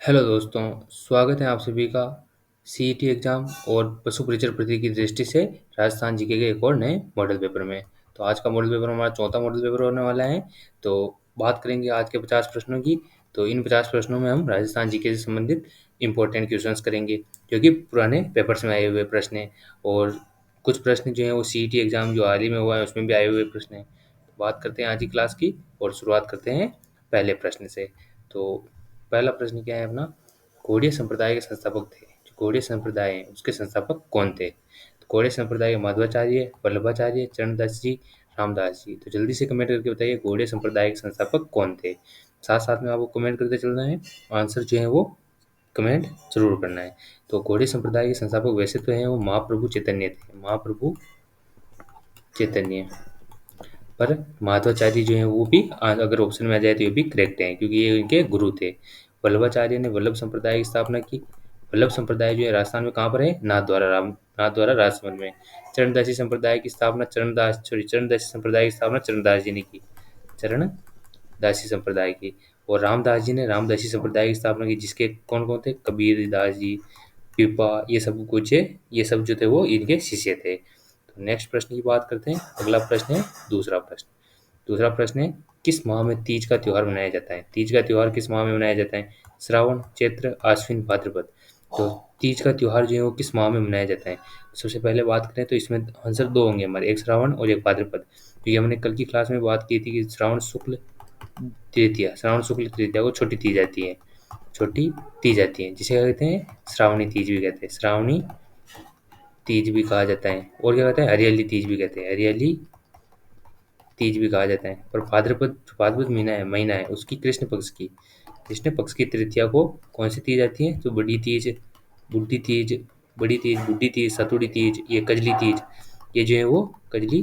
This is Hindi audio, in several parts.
हेलो दोस्तों, स्वागत है आप सभी का सीईटी एग्ज़ाम और पशु परिचर प्रति की दृष्टि से राजस्थान जीके के एक और नए मॉडल पेपर में। तो आज का मॉडल पेपर हमारा चौथा मॉडल पेपर होने वाला है। तो बात करेंगे आज के 50 प्रश्नों की। तो इन 50 प्रश्नों में हम राजस्थान जीके से संबंधित इंपॉर्टेंट क्वेश्चंस करेंगे, जो कि पुराने पेपर्स में आए हुए प्रश्न हैं। और कुछ प्रश्न जो हैं वो सीईटी एग्ज़ाम जो हाल ही में हुआ है उसमें भी आए हुए प्रश्न हैं। बात करते हैं आज की क्लास की और शुरुआत करते हैं पहले प्रश्न से। तो पहला प्रश्न क्या है अपना, गौड़ीय संप्रदाय के संस्थापक थे। जो गौड़ीय संप्रदाय है उसके संस्थापक कौन थे? तो गौड़ीय संप्रदाय के माध्वाचार्य, वल्लभाचार्य, चरणदास जी, रामदास जी। तो जल्दी से कमेंट करके बताइए गौड़ीय संप्रदाय के संस्थापक कौन थे। साथ साथ में आपको कमेंट करते चलना है, आंसर जो है वो कमेंट जरूर करना है। तो गौड़ीय संप्रदाय के संस्थापक वैसे तो हैं वो महाप्रभु चैतन्य थे, महाप्रभु चैतन्य। पर माधवाचार्य जो हैं वो भी अगर ऑप्शन में आ जाए तो ये भी करेक्ट है, क्योंकि ये इनके गुरु थे। वल्लभाचार्य ने वल्लभ संप्रदाय की स्थापना की। वल्लभ संप्रदाय जो है राजस्थान में कहाँ पर है? नाथद्वारा राजसमंद में। चरणदासी संप्रदाय की स्थापना चरणदासी संप्रदाय की स्थापना चरणदास जी ने की, चरणदासी संप्रदाय की। और रामदास जी ने रामदासी संप्रदाय की स्थापना की, जिसके कौन कौन थे? कबीर दास जी, पिपा, ये सब कुछ है, ये सब जो थे वो इनके शिष्य थे। तो नेक्स्ट प्रश्न की बात करते हैं। अगला प्रश्न है दूसरा प्रश्न। दूसरा प्रश्न है, किस माह में तीज का त्योहार मनाया जाता है? तीज का त्योहार किस माह में मनाया जाता है? श्रावण, चैत्र, आश्विन, भाद्रपद। तो तीज का त्योहार जो है वो किस माह में मनाया जाता है? सबसे पहले बात करें तो इसमें आंसर दो होंगे हमारे, एक श्रावण और एक भाद्रपद। क्योंकि हमने कल की क्लास में बात की थी कि श्रावण शुक्ल तृतीया को छोटी तीज आती है, छोटी तीज आती है, जिसे क्या कहते हैं? श्रावणी तीज भी कहते हैं, श्रावणी तीज भी कहा जाता है। और क्या कहते हैं? हरियाली तीज भी कहते हैं, हरियाली तीज भी कहा जाता है। पर भाद्रपद महीना है उसकी कृष्ण पक्ष की तृतीया को कौन सी तीज आती है? तो बुढ़ी तीज बुढ़ी तीज, सतुड़ी तीज, ये कजली तीज, ये जो है वो कजली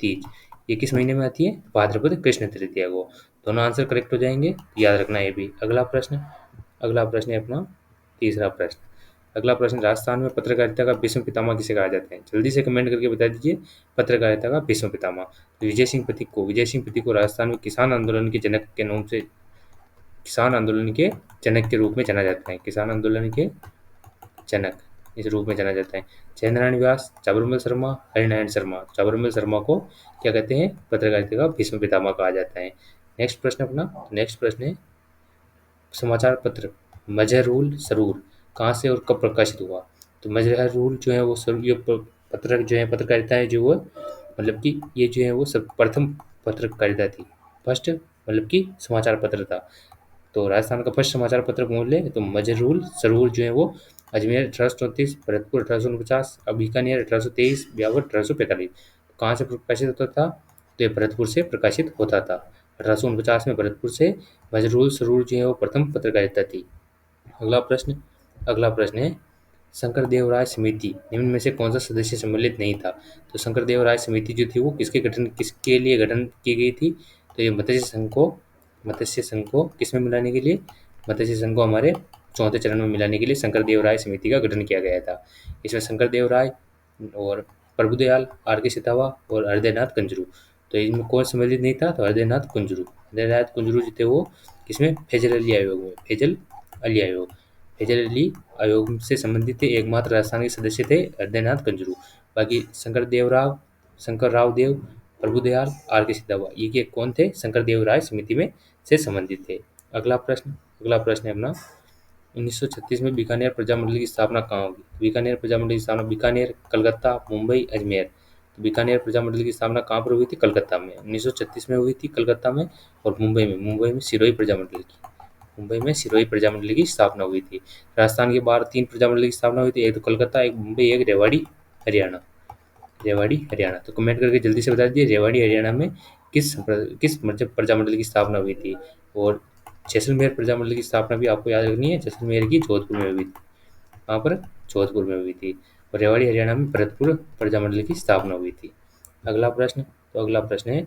तीज, ये किस महीने में आती है? भाद्रपद कृष्ण तृतीया को। दोनों आंसर करेक्ट हो जाएंगे, याद रखना ये भी। अगला प्रश्न है अपना तीसरा प्रश्न। अगला प्रश्न, राजस्थान में पत्रकारिता का भीष्म पितामह किसे कहा जाता है? जल्दी से कमेंट करके बता दीजिए पत्रकारिता का भीष्म पितामह। तो विजय सिंह पथिक को राजस्थान में किसान आंदोलन के जनक के रूप में जाना जाता है, किसान आंदोलन के जनक इस रूप में जाना जाता है। जयनारायण व्यास, चाबरमल शर्मा, हरिनारायण शर्मा। चाबरमल शर्मा को क्या कहते हैं? पत्रकारिता का भीष्म पितामह कहा जाता है। नेक्स्ट प्रश्न है, समाचार पत्र मजहरूल सरूर कहाँ से और कब प्रकाशित हुआ? तो मजहरूल जो है वो पत्रक जो है पत्रकारिता है जो वो मतलब कि ये जो है वो सब प्रथम पत्रकारिता थी, फर्स्ट मतलब कि समाचार पत्र था। तो राजस्थान का फर्स्ट समाचार पत्र बोल ले तो मजहरूल सरूर जो है वो अजमेर 1834, भरतपुर 1849, अब बीकानेर 1823, ब्यावर 1845। कहाँ से प्रकाशित होता था? तो ये भरतपुर से प्रकाशित होता था। 1849 में भरतपुर से मजरूल सरूर जो है वो प्रथम पत्रकारिता थी। अगला प्रश्न है, शंकर देवराय समिति निम्न में से कौन सा सदस्य सम्मिलित नहीं था? तो शंकर देवराय समिति जो थी वो किसके लिए गठन की गई थी? तो ये मत्स्य संघ को किस में मिलाने के लिए? मत्स्य संघ को हमारे चौथे चरण में मिलाने के लिए शंकर देवराय समिति का गठन किया गया था। इसमें शंकर देवराय और प्रभुदयाल, आर के सितावा और हृदयनाथ कंजरू। तो इनमें कौन सम्मिलित नहीं था? तो हृदयनाथ कुंजरू जो थे वो किसमें? फेजल अली आयोग से संबंधित थे, एकमात्र राजस्थान के सदस्य थे हृदयनाथ कंजरू। बाकी शंकर राव देव, प्रभुदयाल, आर के सितावा, ये कौन थे? शंकर देव राय समिति में से संबंधित थे। अगला प्रश्न है अपना, 1936 में बीकानेर प्रजामंडल की स्थापना कहाँ हुई? बीकानेर प्रजामंडल की स्थापना बीकानेर, कलकत्ता, मुंबई, अजमेर। तो बीकानेर प्रजामंडल की स्थापना कहाँ पर हुई थी? कलकत्ता में 1936 में हुई थी, कलकत्ता में। और मुंबई में सिरोही प्रजामंडल की स्थापना हुई थी। राजस्थान के बाहर 3 प्रजामंडल की स्थापना हुई थी, एक तो कलकत्ता, एक मुंबई, एक रेवाड़ी हरियाणा। तो कमेंट करके जल्दी से बता दीजिए रेवाड़ी हरियाणा में किस प्रजामंडल की स्थापना हुई थी। और जैसलमेर प्रजामंडल की स्थापना भी आपको याद रखनी है, जैसलमेर की जोधपुर में हुई थी। वहाँ पर जोधपुर में हुई थी। और रेवाड़ी हरियाणा में भरतपुर प्रजामंडल की स्थापना हुई थी। अगला प्रश्न है,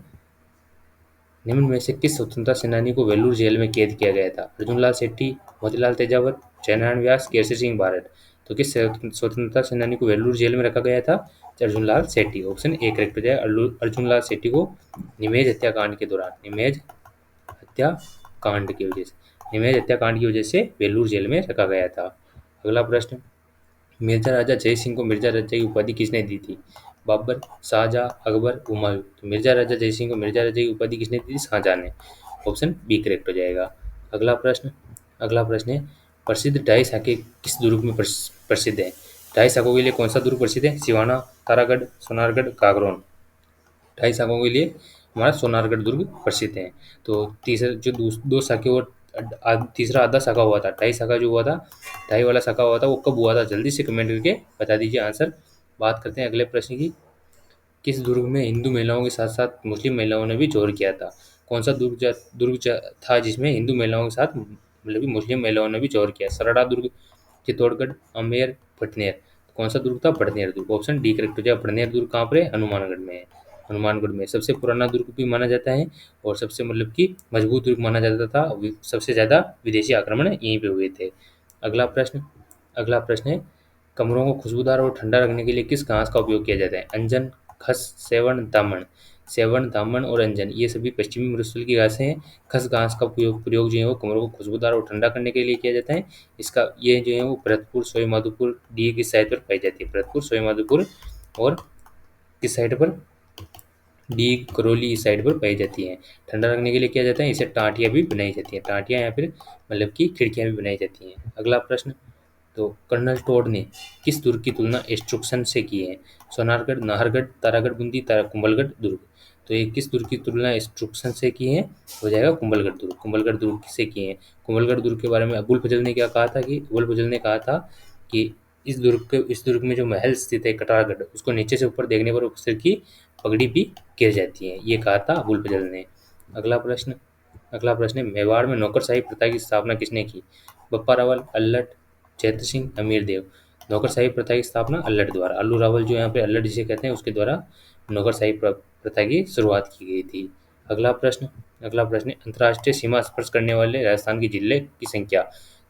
निम्न में से किस स्वतंत्रता सेनानी को वेलूर जेल में कैद किया गया था? अर्जुनलाल सेठी, मोतीलाल तेजावर, जयनारायण व्यास, केसरी सिंह भारत। तो किस स्वतंत्रता सेनानी को वेलूर जेल में रखा गया था? अर्जुनलाल सेठी। ऑप्शन ए करेक्ट हो जाए। अर्जुनलाल सेठी को निमेज हत्याकांड की वजह से हिमेश हत्याकांड की वजह से वेलूर जेल में रखा गया था। अगला प्रश्न, मिर्जा राजा जय सिंह को मिर्जा राजा की उपाधि किसने दी थी? बाबर, शाहजहां, अकबर, हुमायूं। तो मिर्जा राजा जय सिंह को मिर्जा राजा की उपाधि किसने दी थी? शाहजहां ने। ऑप्शन बी करेक्ट हो जाएगा। अगला प्रश्न, अगला प्रश्न है, प्रसिद्ध ढाई शाखे किस दुर्ग में प्रसिद्ध है? ढाई शाखों के लिए कौन सा दुर्ग प्रसिद्ध है? सिवाना, तारागढ़, सोनारगढ़, कागरोन। ढाई शाखाओं के लिए हमारा सोनारगढ़ दुर्ग प्रसिद्ध है। तो तीसरा जो दो शाखे और तीसरा आधा शाखा हुआ था, ढाई शाखा जो हुआ था, ढाई वाला शाखा हुआ था, वो कब हुआ था? जल्दी से कमेंट करके बता दीजिए आंसर। बात करते हैं अगले प्रश्न की। किस दुर्ग में हिंदू महिलाओं के साथ साथ मुस्लिम महिलाओं ने भी जोर किया था? कौन सा था जिसमें हिंदू महिलाओं के साथ मतलब कि मुस्लिम महिलाओं ने भी जोर किया? सरड़ा दुर्ग, चित्तौड़गढ़, अमेर, भटनेर। कौन सा दुर्ग था? भटनेर दुर्ग। ऑप्शन डी करेक्ट हो जाएगा। भटनेर दुर्ग कहाँ पर है? हनुमानगढ़ में है। हनुमानगढ़ में सबसे पुराना दुर्ग भी माना जाता है और सबसे मतलब कि मजबूत दुर्ग माना जाता था। सबसे ज़्यादा विदेशी आक्रमण यहीं पे हुए थे। अगला प्रश्न, अगला प्रश्न है, कमरों को खुशबूदार और ठंडा रखने के लिए किस घास का उपयोग किया जाता है? अंजन, खस, सेवन, दामन। सेवन, दामन और अंजन ये सभी पश्चिमी मरुस्थल की घासें हैं। खस घास का प्रयोग जो है वो कमरों को खुशबूदार और ठंडा करने के लिए किया जाता है। इसका ये जो है वो भरतपुर, सवाई माधोपुर, डी की साइड पर पाई जाती है। भरतपुर, सवाई माधोपुर और किस साइड पर? डी करौली इस साइड पर पाई जाती हैं। ठंडा रखने के लिए किया जाता है, इसे टाटियाँ भी बनाई जाती हैं। टाटियाँ या फिर मतलब कि खिड़कियाँ भी बनाई जाती हैं। अगला प्रश्न, तो कर्नल टोड ने किस दुर्ग की तुलना इंस्ट्रक्शन से की है? सोनारगढ़, नाहरगढ़, तारागढ़ बूंदी, कुंभलगढ़ दुर्ग। तो ये किस दुर्ग की तुलना इंस्ट्रक्शन से की है? हो जाएगा कुंभलगढ़ दुर्ग। कुंभलगढ़ दुर्ग से की है। कुंभलगढ़ दुर्ग के बारे में अबुल फजल ने क्या कहा था कि अबुल फजल ने कहा था कि इस दुर्ग में जो महल स्थित है कटारगढ़, उसको नीचे से ऊपर देखने पर सिर की पगड़ी भी गिर जाती है। ये कहा था अबुल फजल ने। अगला प्रश्न, अगला प्रश्न है, मेवाड़ में नौकरशाही प्रथा की स्थापना किसने की? बप्पा रावल, अल्लट, चैत्र सिंह, अमीर देव। नौकरशाही प्रथा की स्थापना अल्लट द्वारा, अल्लू रावल जो यहाँ पे अल्लट जिसे कहते हैं उसके द्वारा नौकरशाही प्रथा की शुरुआत की गई थी। अगला प्रश्न, अगला प्रश्न है, अंतर्राष्ट्रीय सीमा स्पर्श करने वाले राजस्थान के जिले की संख्या।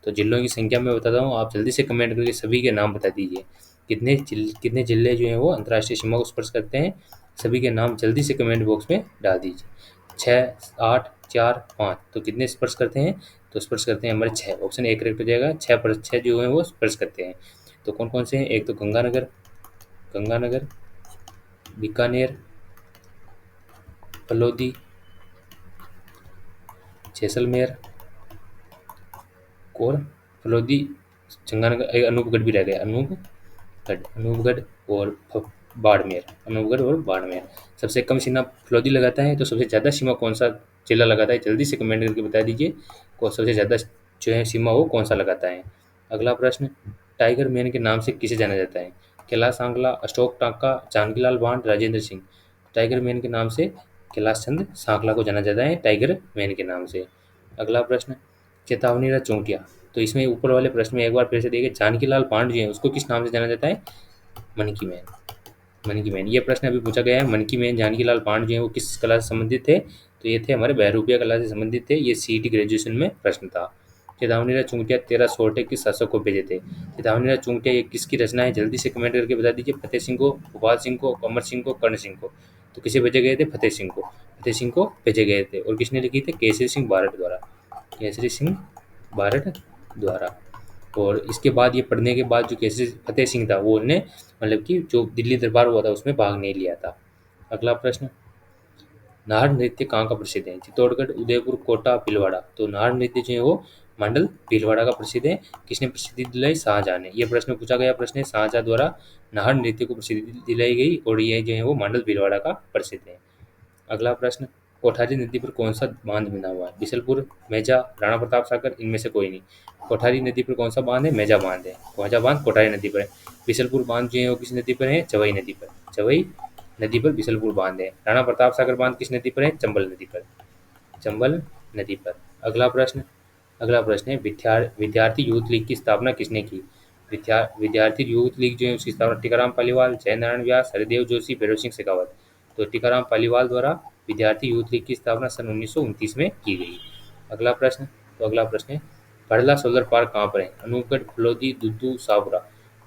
तो जिलों की संख्या मैं बताता हूँ, आप जल्दी से कमेंट करके सभी के नाम बता दीजिए। कितने जिले जो हैं वो अंतर्राष्ट्रीय सीमा को स्पर्श करते हैं? सभी के नाम जल्दी से कमेंट बॉक्स में डाल दीजिए। 6, 8, 4, 5। तो कितने स्पर्श करते हैं? तो स्पर्श करते हैं हमारे 6। ऑप्शन ए करेक्ट हो जाएगा। 6 जो हैं वो स्पर्श करते हैं। तो कौन कौन से हैं? एक तो गंगानगर, गंगानगर, बीकानेर, फलोदी, जैसलमेर और फलोदी, गंगानगर, अनूपगढ़ भी रह गया, अनूपगढ़ और बाड़मेर, अनूपगढ़ और बाड़मेर। सबसे कम सीमा फलोदी लगाता है, तो सबसे ज़्यादा सीमा कौन सा जिला लगाता है? जल्दी से कमेंट करके बता दीजिए को सबसे ज़्यादा जो है सीमा वो कौन सा लगाता है। अगला प्रश्न, टाइगर मैन के नाम से किसे जाना जाता है? कैलाश सांगला, अशोक टांका, Jankilal bond, Rajendra Singh. Tiger man के नाम से कैलाश चंद सांकला को जाना जाता है टाइगर मैन के नाम से। अगला प्रश्न, चेतावनी चौंटिया। तो इसमें ऊपर वाले प्रश्न में एक बार फिर से देखिए, जानकीलाल पांड जी हैं उसको किस नाम से जाना जाता है? मनकी मैन, मनकी मैन। ये प्रश्न अभी पूछा गया है। मनकी मैन जानकीलाल पांड जो है वो किस कला से संबंधित थे? तो ये थे हमारे बहरूपिया कला से संबंधित थे। ये सीईटी ग्रेजुएशन में प्रश्न था। चेतावनी चूंटिया 13 सोरठे किस शासक को भेजे थे? चेतावनी चूंटिया ये किसकी रचना है? जल्दी से कमेंट करके बता दीजिए। फतेह सिंह को, भोपाल सिंह को, अमर सिंह को, कर्ण सिंह को। तो किसे भेजे गए थे? फतेह सिंह को, फतेह सिंह को भेजे गए थे। और किसने लिखी थी? केसरी सिंह बारठ द्वारा, केसरी सिंह बारठ द्वारा। और इसके बाद ये पढ़ने के बाद जो केसरी फतेह सिंह था वो उन्हें मतलब कि जो दिल्ली दरबार हुआ था उसमें भाग नहीं लिया था। अगला प्रश्न, नाहर नृत्य कहाँ का प्रसिद्ध है? चित्तौड़गढ़, उदयपुर, कोटा, भीलवाड़ा। तो नाहर नृत्य जो है वो मंडल भीलवाड़ा का प्रसिद्ध है। किसने प्रसिद्धि दिलाई? शाहजहां ने। यह प्रश्न पूछा गया प्रश्न है, शाहजहां द्वारा नाहर नृत्य को प्रसिद्धि दिलाई गई और ये जो है वो मंडल भीलवाड़ा का प्रसिद्ध है। अगला प्रश्न, कोठारी नदी पर कौन सा बांध बना हुआ है? बिशलपुर, मेजा, राणा प्रताप सागर, इनमें से कोई नहीं। कोठारी नदी पर कौन सा बांध है? मेजा बांध है। कौन सा बांध? कोठारी नदी पर है। बिशलपुर बांध जो है वो किस नदी पर है? चवई नदी पर, चवई नदी पर बिशलपुर बांध है। राणा प्रताप सागर बांध किस नदी पर है? चंबल नदी पर, चंबल नदी पर। अगला प्रश्न, अगला प्रश्न है, विद्यार्थी यूथ लीग की स्थापना किसने की? विद्यार्थी यूथ लीग जो है उसकी स्थापना टीकाराम पालीवाल, जयनारायण व्यास, हरिदेव जोशी, भैरव सिंह शेखावत। तो टीकाराम पालीवाल द्वारा विद्यार्थी यूथ लीग की स्थापना सन 1929 में की गई। अगला प्रश्न, तो अगला प्रश्न है, पड़ला सोलर पार्क कहाँ पर है? अनूपगढ़, फलोदी, दुद्दू, साबरा।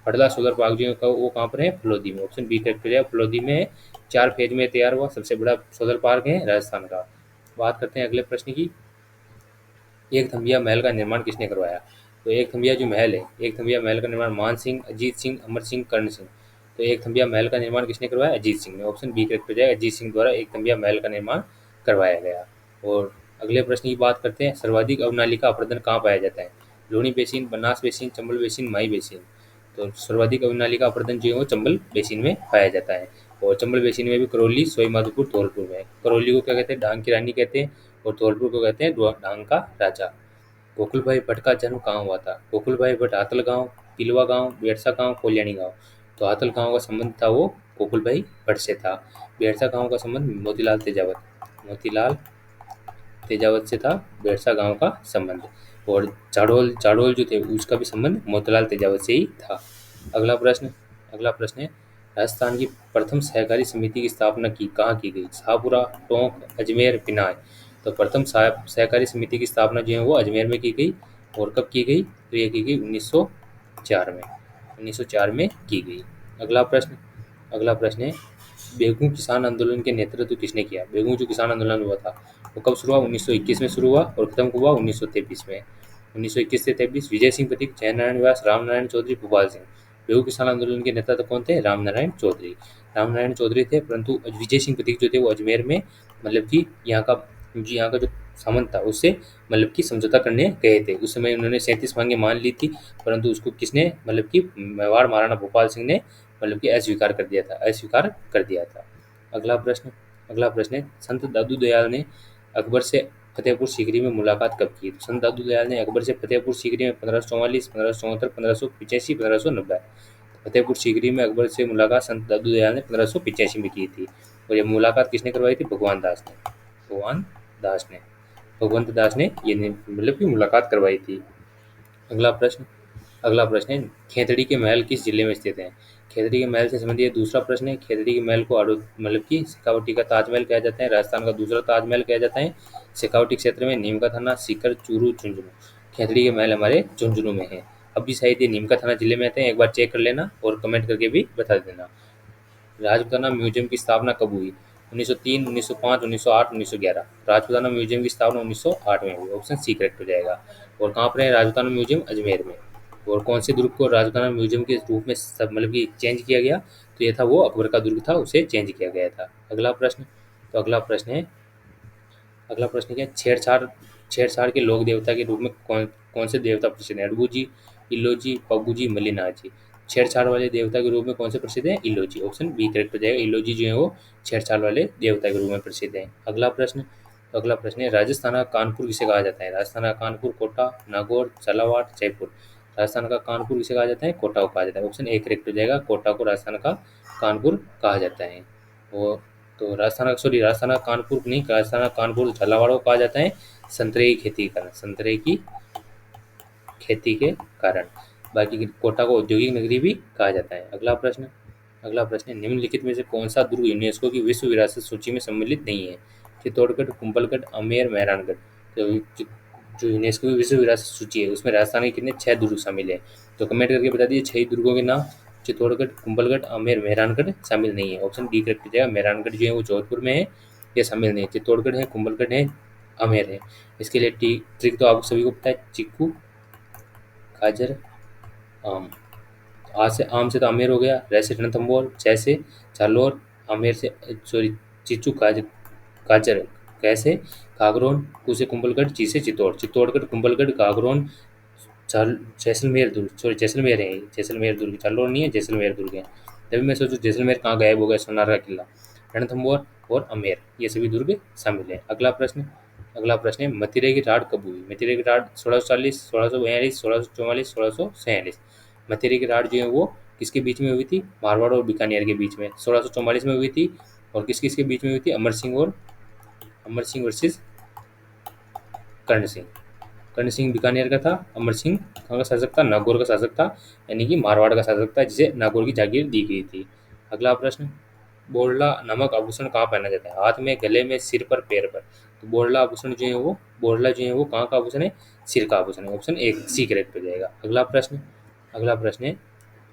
पड़ला सोलर पार्क जो है वो कहाँ पर है? फलोदी में। ऑप्शन बी करेक्ट हो जाएगा। फलोदी में 4 फेज में तैयार हुआ सबसे बड़ा सोलर पार्क है राजस्थान का। बात करते हैं अगले प्रश्न की। एक थम्बिया महल का निर्माण किसने करवाया? तो एक थम्बिया जो महल है, एक थम्बिया महल का निर्माण मान सिंह, अजीत सिंह, अमर सिंह, कर्ण सिंह। तो एक थम्बिया महल का निर्माण किसने करवाया? अजीत सिंह ने। ऑप्शन बी करेक्ट हो जाएगा, अजीत सिंह द्वारा एक थम्बिया महल का निर्माण करवाया गया। और अगले प्रश्न की बात करते हैं, सर्वाधिक अवनालिका अपर्दन कहाँ पाया जाता है? Luni basin, Banas basin, Chambal basin, Mahi basin. तो सर्वाधिक अवनालिका अपर्दन जो है वो चंबल बेसिन में पाया जाता है। और चंबल बेसिन में भी करौली, सवाईमाधोपुर, धौलपुर में। करौली को क्या कहते हैं? डांग की रानी कहते हैं। और धौलपुर को कहते हैं डांग का राजा। गोकुलभाई भट्ट का जन्म कहाँ हुआ था? गोकुलभाई भट्ट आतल गांव, पिलवा गांव, बेरसा गांव, कोल्याणी गांव। तो आतल गांव का संबंध था वो गोकुलभाई भट्ट से था। बेरसा गांव का संबंध मोतीलाल तेजावत, मोतीलाल तेजावत से था बेरसा गांव का संबंध। और चाड़ोल, चाड़ोल जो थे उसका भी संबंध मोतीलाल तेजावत से ही था। अगला प्रश्न, अगला प्रश्न है, राजस्थान की प्रथम सहकारी समिति की स्थापना की कहाँ की गई? शाहपुरा, टोंक, अजमेर, पिनाय। तो प्रथम सहकारी समिति की स्थापना जो है वो अजमेर में की गई। और कब की गई? तो ये की गई 1904 में, 1904 में की गई। अगला प्रश्न, अगला प्रश्न है, बेगू किसान आंदोलन के नेतृत्व किसने किया? बेगू जो किसान आंदोलन हुआ था वो कब शुरू हुआ? 1921 में शुरू हुआ और खत्म हुआ 1923 में। 1921 से 23 विजय सिंह प्रतीक, जयनारायण व्यास, रामनारायण चौधरी, भोपाल सिंह। बेगू किसान आंदोलन के नेता तो कौन थे? रामनारायण चौधरी। रामनारायण चौधरी थे, परंतु विजय सिंह प्रतीक जो थे वो अजमेर में मतलब कि यहाँ का जो सामंत था उससे मतलब कि समझौता करने गए थे। उस समय उन्होंने 37 मांगे मान ली थी, परंतु उसको किसने मतलब कि मेवाड़ महाराणा भोपाल सिंह ने मतलब कि अस्वीकार कर दिया था, अस्वीकार कर दिया था। अगला प्रश्न, अगला प्रश्न है, संत दादू दयाल ने अकबर से फतेहपुर सीकरी में मुलाकात कब की? तो संत दादू दयाल ने अकबर से फतेहपुर सीकरी में 1544, 1574, 1585, 1590। फतेहपुर सीकरी में अकबर से मुलाकात संत दादू दयाल ने 1585 में की थी। और ये मुलाकात किसने करवाई थी? भगवान दास ने, भगवान दास ने, भगवंत दास ने ये मतलब कि मुलाकात करवाई थी। अगला प्रश्न, अगला प्रश्न है, खेतड़ी के महल किस जिले में स्थित है? खेतड़ी के महल से संबंधित दूसरा प्रश्न है। खेतड़ी के महल को मतलब कि शेखावटी का ताजमहल कहा जाता है, राजस्थान का दूसरा ताजमहल कहा जाता है। शेखावटी क्षेत्र में नीम का थाना, सीकर, चूरू, झुंझुनू। खेतड़ी के महल हमारे झुंझुनू में है। अभी शायद ये नीम का थाना जिले में आते हैं, एक बार चेक कर लेना और कमेंट करके भी बता देना। राजपूताना म्यूजियम की स्थापना कब हुई? 1903, 1905, 1908, 1911। राजपूताना म्यूजियम की स्थापना 1908 में हुई। ऑप्शन सी करेक्ट हो जाएगा। और कहाँ पर है राजपूताना म्यूजियम? अजमेर में। और कौन से दुर्ग को राजपूताना म्यूजियम के रूप में मतलब कि चेंज किया गया? तो ये था वो अकबर का दुर्ग था, उसे चेंज किया गया था। अगला प्रश्न, तो अगला प्रश्न है, अगला प्रश्न क्या है, छेड़छाड़, छेड़छाड़ के लोक देवता के रूप में कौन कौन से देवता प्रसिद्ध हैं? अडबू जी, इल्लो जी, पग्गू जी, मल्लीनाथ जी। छेड़छाड़ वाले देवता के रूप में कौन से प्रसिद्ध हैं? इल्लो जी। ऑप्शन बी करेक्ट हो जाएगा, इल्लो जी जो है वो छेड़छाड़ वाले देवता के रूप में प्रसिद्ध हैं। अगला प्रश्न, तो अगला प्रश्न है, राजस्थान का कानपुर किसे कहा जाता है? राजस्थान का कानपुर कोटा, नागौर, झालावाड़, जयपुर। राजस्थान का कानपुर किसे कहा जाता है? कोटा को कहा जाता है। ऑप्शन ए करेक्ट हो जाएगा, कोटा को राजस्थान का कानपुर कहा जाता है। वो तो राजस्थान का कानपुर नहीं, राजस्थान का कानपुर झालावाड़ को कहा जाता है संतरे की खेती के कारण, संतरे की खेती के कारण। बाकी कोटा को औद्योगिक नगरी भी कहा जाता है। अगला प्रश्न, अगला प्रश्न है, निम्नलिखित में से कौन सा दुर्ग यूनेस्को की विश्व विरासत सूची में सम्मिलित नहीं है? चित्तौड़गढ़, कुंभलगढ़, अमेर, मेहरानगढ़। तो जो यूनेस्को की विश्व विरासत सूची है उसमें राजस्थान के कितने 6 दुर्ग शामिल है? तो कमेंट करके बता दीजिए 6 दुर्गों के नाम। चित्तौड़गढ़, कुंभलगढ़, आमेर, मेहरानगढ़ शामिल नहीं है। ऑप्शन डी करेक्ट हो जाएगा, मेहरानगढ़ जो है वो जोधपुर में है, ये शामिल नहीं है। चित्तौड़गढ़ है, कुंभलगढ़ है, आमेर है। इसके लिए ट्रिक तो आप सभी को पता है, चीकू, गाजर, आम। आ से आम से तो आमेर हो गया, रै से रणथंभौर, जै से जालौर, आमेर से सॉरी चीचू, गाजर, कैसे कागरोन, कु से कुंभलगढ़, ची से चित्तौड़, चित्तौड़गढ़, कुंभलगढ़, कागरोन, जैसलमेर दुर्ग, सॉरी जैसलमेर है, जैसलमेर दुर्ग, जालौर नहीं है, जैसलमेर दुर्ग है। तभी मैं सोचूं जैसलमेर कहाँ गायब हो गया, सोनार का किला। रणथंभौर और अमेर ये सभी दुर्ग शामिल है। अगला प्रश्न, अगला प्रश्न है, मथिरा की राड कब हुई? मथिरा की राड 1640, 1642, 1644, 1646। मथिरा की राड जो है वो किसके बीच में हुई थी? मारवाड़ और बीकानेर के बीच में 1644 में हुई थी। और किस किस के बीच में हुई थी? अमर सिंह वर्सेस कर्ण सिंह। कर्ण सिंह बीकानेर का था, अमर सिंह कहाँ का शासक था? नागौर का शासक था, यानी कि मारवाड़ का शासक था, जिसे नागौर की जागीर दी गई थी। अगला प्रश्न, बोरला नामक आभूषण कहाँ पहना जाता है? हाथ में, गले में, सिर पर, पैर पर। तो बोरला आभूषण जो है वो, बोरला जो है वो कहाँ का आभूषण है? सिर का आभूषण है। ऑप्शन एक सी करेक्ट हो जाएगा। अगला प्रश्न, अगला प्रश्न है,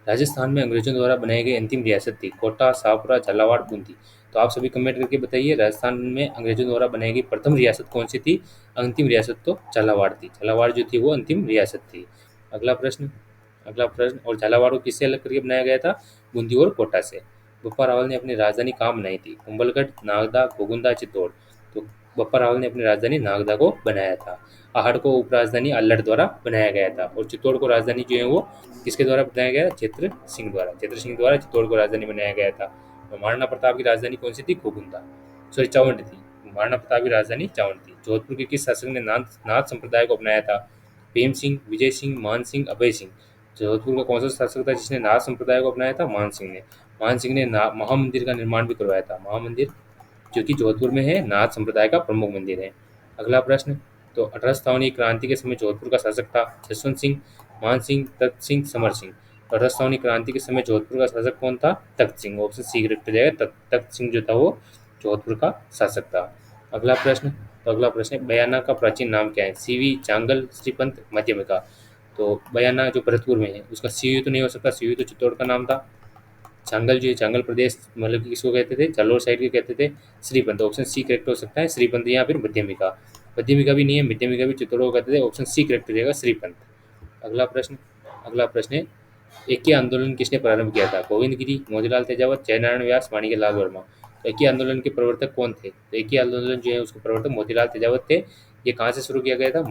राजस्थान में अंग्रेजों द्वारा बनाई गई अंतिम रियासत थी? कोटा, शाहपुरा, झालावाड़, बूंदी। तो तो आप सभी कमेंट करके बताइए, राजस्थान में अंग्रेजों द्वारा बनाई गई प्रथम रियासत कौन सी थी? अंतिम रियासत तो झालावाड़ थी। झालावाड़ जो थी वो अंतिम रियासत थी। अगला प्रश्न अगला प्रश्न और झालावाड़ को किससे अलग करके बनाया गया था? बूंदी और कोटा से। बप्पा रावल ने अपनी राजधानी कहाँ बनाई थी? कुंभलगढ़, नागदा, गोगुंदा, चित्तौड़। तो बप्पा रावल ने अपनी राजधानी नागदा को बनाया था। आहड़ को उपराजधानी अल्लड़ द्वारा बनाया गया था और चित्तौड़ को राजधानी जो है वो किसके द्वारा बनाया गया? चित्र सिंह द्वारा चित्तौड़ को राजधानी बनाया गया था। और महाराणा प्रताप की राजधानी कौन सी थी? गोगुंदा, सॉरी चावंड थी। महाराणा प्रताप की राजधानी चावंड थी। जोधपुर के किस शासक ने नाथ संप्रदाय को अपनाया था? भीम सिंह, विजय सिंह, मान सिंह, अभय सिंह। जोधपुर का कौन सा शासक था जिसने नाथ संप्रदाय को अपनाया था? मान सिंह ने महामंदिर का निर्माण भी करवाया था। महामंदिर जो कि जोधपुर में है, नाथ संप्रदाय का प्रमुख मंदिर है। अगला प्रश्न, तो 1857 क्रांति के समय जोधपुर का शासक था? जसवंत सिंह, मान सिंह, तख्त सिंह, समर सिंह। 1857 क्रांति के समय जोधपुर का शासक कौन था? तख्त सिंह। ऑप्शन सी करेक्ट हो जाएगा। तख्त सिंह जो था वो जोधपुर का शासक था। अगला प्रश्न, है बयाना का प्राचीन नाम क्या है? सीवी, चांगल, श्रीपंत, मध्यमिका। तो बयाना जो भरतपुर में है उसका सीयू तो नहीं हो सकता, सीयू तो चित्तौड़ का नाम था। चांगल जो है, चांगल प्रदेश मतलब कि किसको कहते थे? जालोर साइड के कहते थे श्रीपंत। ऑप्शन सी करेक्ट हो सकता है, श्रीपंत या फिर मध्यमिका। मध्यमिका भी नहीं है, मध्यमिका भी चित्तौड़ को कहते थे। ऑप्शन सी करेक्ट हो जाएगा, श्रीपंत। अगला प्रश्न है एकी आंदोलन किसने प्रारंभ किया था? गोविंद गिरी, मोतीलाल तेजावत, जयनारायण व्यास, माणिक्यलाल वर्मा। तो एकी आंदोलन के प्रवर्तक कौन थे? तो एकी आंदोलन जो है उसके प्रवर्तक मोतीलाल तेजावत थे। ये कहाँ से शुरू किया गया था?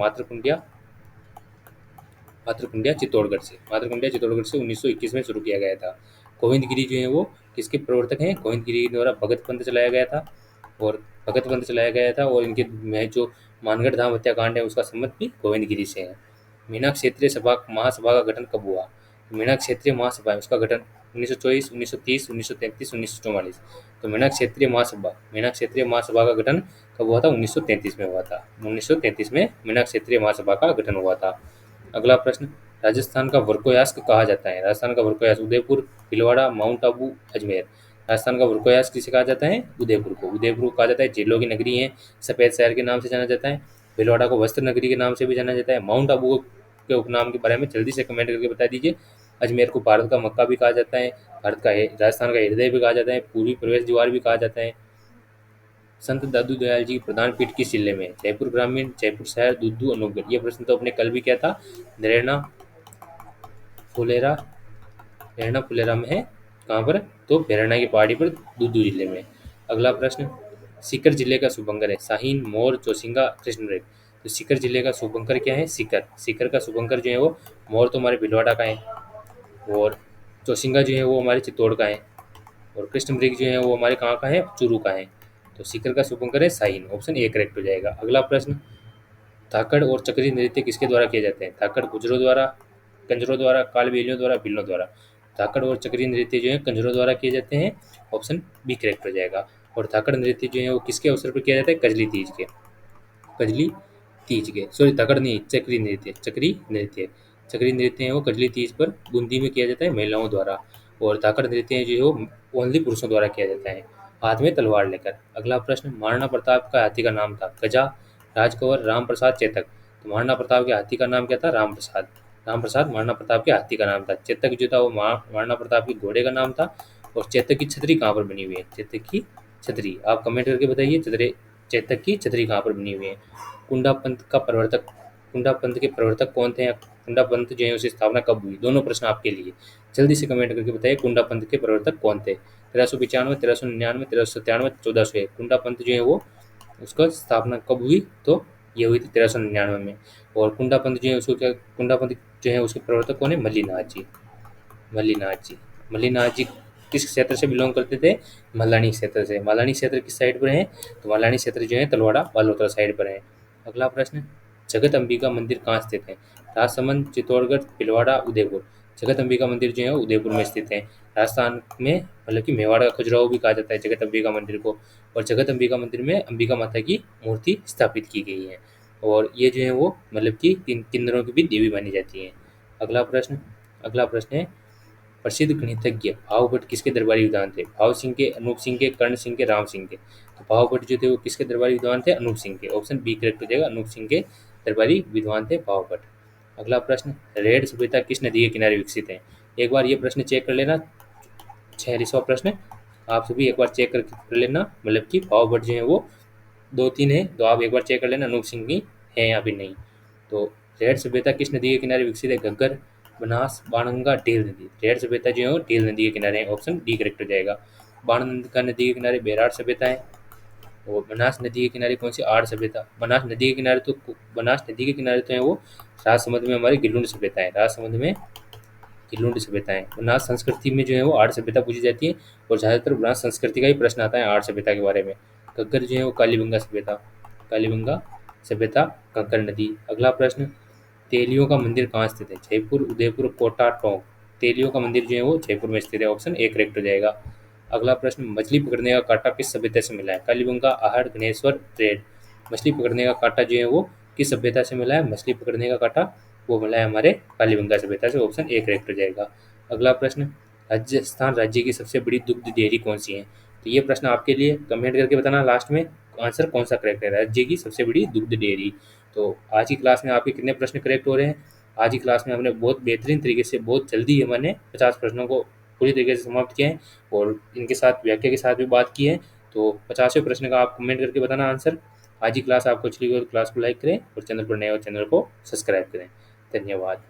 मातृकुंडिया चित्तौड़गढ़ से 1921 में शुरू किया गया था। गोविंद गिरी जो है वो किसके प्रवर्तक हैं? गोविंद गिरी द्वारा भगत पंथ चलाया गया था और इनके में जो मानगढ़ धाम हत्याकांड है उसका संबंध भी गोविंद गिरी से है। मीना क्षेत्रीय महासभा का गठन कब हुआ? मीना क्षेत्रीय महासभा है उसका गठन 1924, 1930, 1933, 1944। तो मीना क्षेत्रीय महासभा का गठन कब हुआ था? 1933 में हुआ था। 1933 में मीना क्षेत्रीय महासभा का गठन हुआ था। अगला प्रश्न, राजस्थान का वर्कोयास्क कहा जाता है? राजस्थान का वर्कोयास्क उदयपुर, भीलवाड़ा, माउंट आबू, अजमेर। राजस्थान का वर्कोयास्क किसे कहा जाता है? उदयपुर को कहा जाता है। झीलों की नगरी है, सफेद शहर के नाम से जाना जाता है। भीलवाड़ा को वस्त्र नगरी के नाम से भी जाना जाता है। माउंट आबू के उपनाम के बारे में जल्दी से कमेंट करके बता दीजिए। अजमेर को भारत का मक्का भी कहा जाता है, राजस्थान का हृदय भी कहा जाता है, पूर्वी प्रवेश द्वार भी कहा जाता है। संत दादू दयाल जी की प्रधान पीठ किस जिले में? जयपुर ग्रामीण, जयपुर शहर, दुद्दू, अनूपगढ़। ये प्रश्न तो अपने कल भी किया था। नरेना फुलेरा में है। कहाँ पर? तो बेरना की पहाड़ी पर, दुद्दू जिले में। अगला प्रश्न, सीकर जिले का शुभंकर है? शाहीन, मोर, चौसिंगा, कृष्णमृग। तो सीकर जिले का शुभंकर क्या है? सीकर का शुभंकर जो है वो मोर तो हमारे भिलवाड़ा का है, और चौसिंगा जो है वो हमारे चित्तौड़ का है, और कृष्णमृग जो है वो हमारे कहाँ का है? चूरू का है। तो सीकर का शुभंकर है शाहीन। ऑप्शन ए करेक्ट हो जाएगा। अगला प्रश्न, धाकड़ और चक्री नृत्य किसके द्वारा किए जाते हैं? धाकड़ गुजरों द्वारा, कंजरों द्वारा, कालबेलियों द्वारा, भिल्लों द्वारा। धाकड़ और चक्री नृत्य जो है कंजरों द्वारा किए जाते हैं। ऑप्शन बी करेक्ट हो जाएगा। और धाकड़ नृत्य जो है वो किसके अवसर पर किया जाता है? कजली तीज के, सॉरी धाकड़ नहीं, चक्री नृत्य है वो कजली तीज पर बूंदी में किया जाता है महिलाओं द्वारा। और धाकड़ नृत्य जो है वो ओनली पुरुषों द्वारा किया जाता है, हाथ में तलवार लेकर। अगला प्रश्न, महाराणा प्रताप का हाथी का नाम था? गजा, राजकंवर, राम प्रसाद, चेतक। तो महाराणा प्रताप के हाथी का नाम क्या था? राम प्रसाद महाराणा प्रताप के हाथी का नाम था। चेतक जो था वो महाराणा प्रताप के घोड़े का नाम था। और चेतक की छतरी कहाँ पर बनी हुई है? चेतक की छतरी आप कमेंट करके बताइए, चेतक की छतरी कहाँ पर बनी हुई है? कुंडा पंथ के प्रवर्तक कौन थे? कुंडा पंथ जो है उसकी स्थापना कब हुई? दोनों प्रश्न आपके लिए, जल्दी से कमेंट करके बताइए कुंडा पंथ के प्रवर्तक कौन थे? 1395, 1399, 1397, 1401। कुंडा पंथ जो है वो उसका स्थापना कब हुई? तो ये हुई थी 1399 में। और कुंडा पंथ जो है उसके प्रवर्तक कौन है? मल्लीनाथ जी किस क्षेत्र से बिलोंग करते थे? मल्लानी क्षेत्र से। मल्लानी क्षेत्र किस साइड पर है? तो मल्लानी क्षेत्र जो है तलवाड़ा बालोतरा साइड पर है। अगला प्रश्न, जगत अंबिका मंदिर कहाँ स्थित है? राजसमंद, चित्तौड़गढ़, भीलवाड़ा, उदयपुर। जगत अंबिका मंदिर जो है उदयपुर में स्थित है। राजस्थान में मतलब कि मेवाड़ का खजुराहो भी कहा जाता है जगत अंबिका मंदिर को। और जगत अंबिका मंदिर में अंबिका माता की मूर्ति स्थापित की गई है, और ये जो है वो मतलब कि तीन किन्नरों की भी देवी मानी जाती है। अगला प्रश्न है, प्रसिद्ध गणितज्ञ भावभट्ट किसके दरबारी विद्वान थे? भाव सिंह के, अनूप सिंह के, कर्ण सिंह के, राम सिंह के। तो भावभट्ट जो थे वो किसके दरबारी विद्वान थे? अनूप सिंह के। ऑप्शन बी करेक्ट हो जाएगा, अनूप सिंह के दरबारी विद्वान थे भावभट्ट। अगला प्रश्न, रेड सभ्यता किस नदी के किनारे विकसित है? एक बार ये प्रश्न चेक कर लेना। 46वां प्रश्न, आप सभी एक बार चेक कर लेना, मतलब कि पाव भट्ट जो है वो 2-3 है, तो आप एक बार चेक कर लेना अनूप सिंह की है या फिर नहीं। तो रेड सभ्यता किस नदी के किनारे विकसित है? घग्गर, बनास, बाणगंगा, ढेल नदी। रेड सभ्यता जो है वो ढेल नदी के किनारे है, ऑप्शन डी करेक्ट हो जाएगा। बाणगंगा नदी के किनारे बेरार सभ्यता है। और बनास नदी के किनारे कौन सी? आड़ सभ्यता। बनास नदी के किनारे तो है वो राजसमंद में हमारी गिलुंड सभ्यता है, राजसमंद में गिलुंड सभ्यता है। बनास संस्कृति में जो है वो आड़ सभ्यता पूछी जाती है, और ज़्यादातर बनास संस्कृति का ही प्रश्न आता है आड़ सभ्यता के बारे में। घग्गर जो है वो कालीबंगा सभ्यता, कालीबंगा सभ्यता, घग्गर नदी। अगला प्रश्न, तेलियों का मंदिर कहाँ स्थित है? जयपुर, उदयपुर, कोटा, टोंक। तेलियों का मंदिर जो है वो जयपुर में स्थित है, ऑप्शन ए करेक्ट हो जाएगा। अगला प्रश्न, मछली पकड़ने का कांटा किस सभ्यता से मिला है? कालीबंगा, आहड़, गणेश्वर, ट्रेड। मछली पकड़ने का कांटा जो है वो किस सभ्यता से मिला है? मछली पकड़ने का कांटा वो मिला है हमारे कालीबंगा सभ्यता से, ऑप्शन ए करेक्ट हो जाएगा। अगला प्रश्न, राजस्थान राज्य की सबसे बड़ी दुग्ध डेयरी कौन सी है? तो ये प्रश्न आपके लिए, कमेंट करके बताना लास्ट में आंसर कौन सा करेक्ट है, राज्य की सबसे बड़ी दुग्ध डेयरी। तो आज की क्लास में आपके कितने प्रश्न करेक्ट हो रहे हैं? आज की क्लास में हमने बहुत बेहतरीन तरीके से, बहुत जल्दी हमने 50 प्रश्नों को पूरी तरीके से समाप्त किया है, और इनके साथ व्याख्या के साथ भी बात की है। तो 50वें प्रश्न का आप कमेंट करके बताना आंसर। आज की क्लास आपको अच्छी लगी हो तो क्लास को लाइक करें, और चैनल पर नए हो चैनल को सब्सक्राइब करें। धन्यवाद।